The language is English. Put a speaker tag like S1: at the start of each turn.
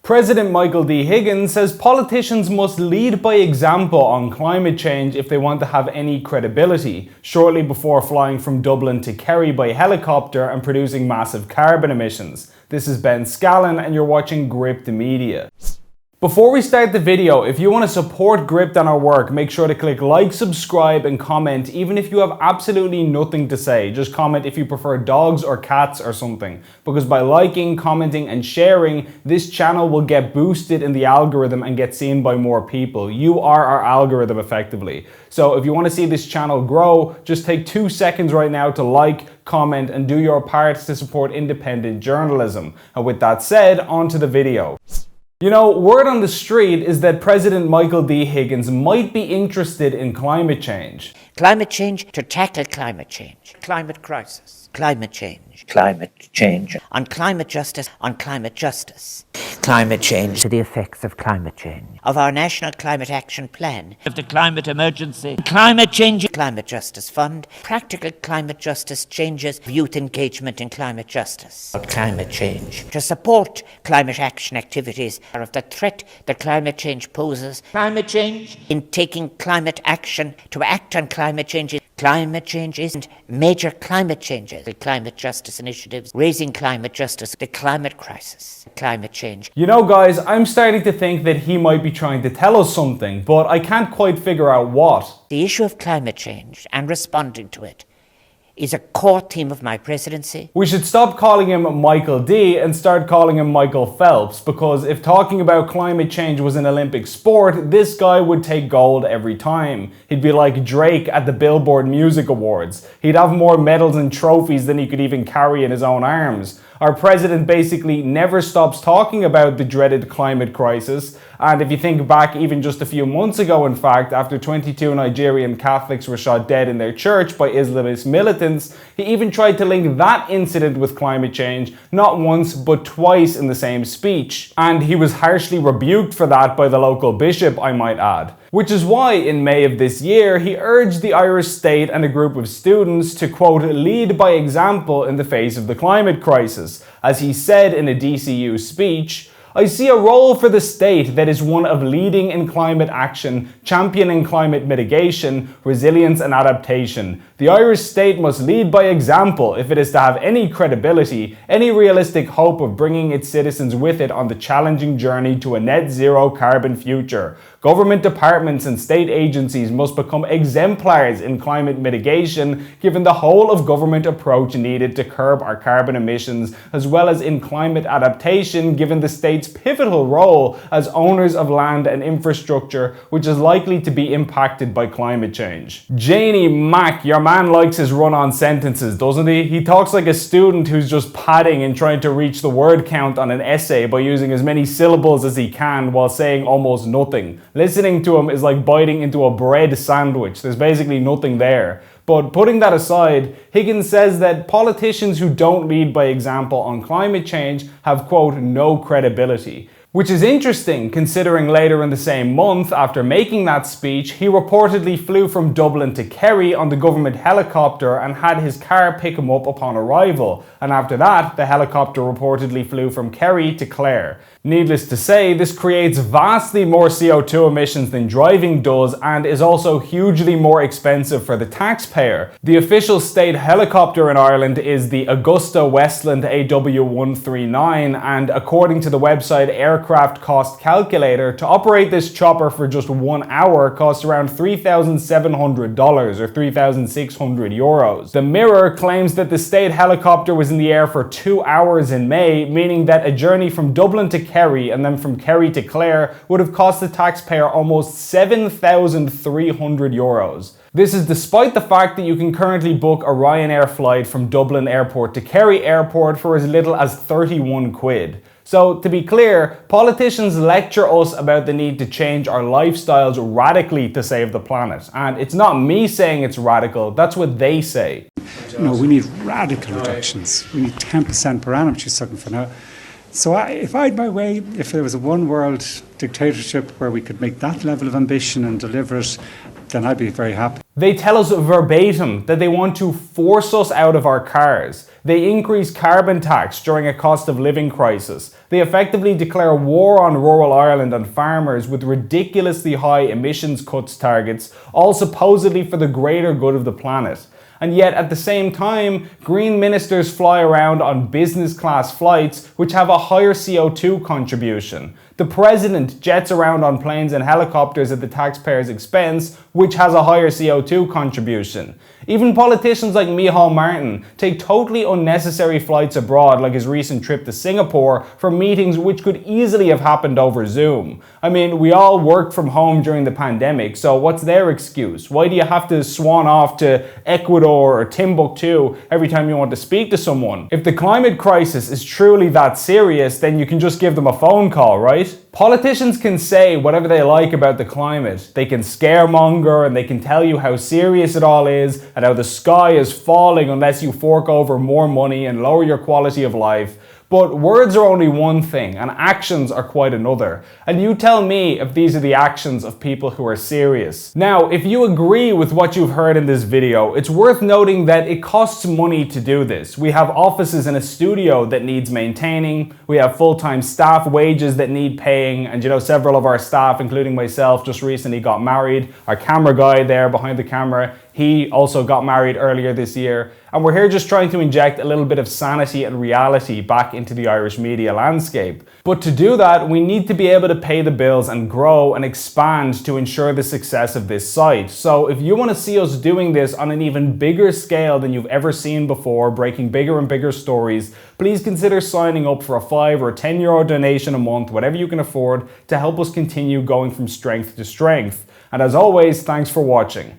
S1: President Michael D. Higgins says politicians must lead by example on climate change if they want to have any credibility, shortly before flying from Dublin to Kerry by helicopter and producing massive carbon emissions. This is Ben Scallon and you're watching Gript Media. Before we start the video, if you want to support Gript and our work, make sure to click like, subscribe and comment even if you have absolutely nothing to say. Just comment if you prefer dogs or cats or something. Because by liking, commenting and sharing, this channel will get boosted in the algorithm and get seen by more people. You are our algorithm effectively. So if you want to see this channel grow, just take 2 seconds right now to like, comment and do your part to support independent journalism. And with that said, on to the video. You know, word on the street is that President Michael D. Higgins might be interested in climate change.
S2: Climate change to tackle climate change. Climate crisis. Climate change. Climate change. On climate justice. On climate justice. Climate change. To the effects of climate change. Of our National Climate Action Plan. Of the climate emergency. Climate change. Climate Justice Fund. Practical climate justice changes. Youth engagement in climate justice. Climate change. To support climate action activities are of the threat that climate change poses. Climate change. In taking climate action to act on climate change. Climate change isn't major climate changes. The climate justice initiatives. Raising climate justice. The climate crisis. Climate change.
S1: You know guys, I'm starting to think that he might be trying to tell us something, but I can't quite figure out what.
S2: The issue of climate change and responding to it is a core theme of my presidency.
S1: We should stop calling him Michael D and start calling him Michael Phelps, because if talking about climate change was an Olympic sport, this guy would take gold every time. He'd be like Drake at the Billboard Music Awards. He'd have more medals and trophies than he could even carry in his own arms. Our president basically never stops talking about the dreaded climate crisis. And if you think back even just a few months ago, in fact, after 22 Nigerian Catholics were shot dead in their church by Islamist militants, he even tried to link that incident with climate change, not once but twice in the same speech. And he was harshly rebuked for that by the local bishop, I might add. Which is why in May of this year, he urged the Irish state and a group of students to, quote, lead by example in the face of the climate crisis. As he said in a DCU speech, I see a role for the state that is one of leading in climate action, championing climate mitigation, resilience and adaptation. The Irish state must lead by example if it is to have any credibility, any realistic hope of bringing its citizens with it on the challenging journey to a net zero carbon future. Government departments and state agencies must become exemplars in climate mitigation, given the whole of government approach needed to curb our carbon emissions, as well as in climate adaptation, given the state's pivotal role as owners of land and infrastructure, which is likely to be impacted by climate change. Janie Mac, your man likes his run-on sentences, doesn't he? He talks like a student who's just padding and trying to reach the word count on an essay by using as many syllables as he can while saying almost nothing. Listening to him is like biting into a bread sandwich. There's basically nothing there. But putting that aside, Higgins says that politicians who don't lead by example on climate change have, quote, no credibility. Which is interesting considering later in the same month, after making that speech, he reportedly flew from Dublin to Kerry on the government helicopter and had his car pick him up upon arrival. And after that, the helicopter reportedly flew from Kerry to Clare. Needless to say, this creates vastly more CO2 emissions than driving does and is also hugely more expensive for the taxpayer. The official state helicopter in Ireland is the Augusta Westland AW139, and according to the website Aircraft Cost Calculator, to operate this chopper for just 1 hour costs around $3,700 or 3,600 euros. The Mirror claims that the state helicopter was in the air for 2 hours in May, meaning that a journey from Dublin to Kerry and then from Kerry to Clare would have cost the taxpayer almost 7,300 euros. This is despite the fact that you can currently book a Ryanair flight from Dublin Airport to Kerry Airport for as little as 31 quid. So to be clear, politicians lecture us about the need to change our lifestyles radically to save the planet. And it's not me saying it's radical, that's what they say.
S3: You know, we need radical reductions. We need 10% per annum, which is something for now. So if I had my way, if there was a one world dictatorship where we could make that level of ambition and deliver it, then I'd be very happy.
S1: They tell us verbatim that they want to force us out of our cars. They increase carbon tax during a cost of living crisis. They effectively declare war on rural Ireland and farmers with ridiculously high emissions cuts targets, all supposedly for the greater good of the planet. And yet at the same time, Green ministers fly around on business class flights which have a higher CO2 contribution. The president jets around on planes and helicopters at the taxpayer's expense, which has a higher CO2 contribution. Even politicians like Micheál Martin take totally unnecessary flights abroad, like his recent trip to Singapore, for meetings which could easily have happened over Zoom. I mean, we all worked from home during the pandemic, so what's their excuse? Why do you have to swan off to Ecuador or Timbuktu every time you want to speak to someone? If the climate crisis is truly that serious, then you can just give them a phone call, right? Politicians can say whatever they like about the climate. They can scaremonger and they can tell you how serious it all is and how the sky is falling unless you fork over more money and lower your quality of life. But words are only one thing and actions are quite another. And you tell me if these are the actions of people who are serious. Now, if you agree with what you've heard in this video, it's worth noting that it costs money to do this. We have offices and a studio that needs maintaining. We have full-time staff wages that need paying. And several of our staff, including myself, just recently got married. Our camera guy there behind the camera, he also got married earlier this year. And we're here just trying to inject a little bit of sanity and reality back into the Irish media landscape. But to do that, we need to be able to pay the bills and grow and expand to ensure the success of this site. So if you want to see us doing this on an even bigger scale than you've ever seen before, breaking bigger and bigger stories, please consider signing up for a €5 or €10 donation a month, whatever you can afford, to help us continue going from strength to strength. And as always, thanks for watching.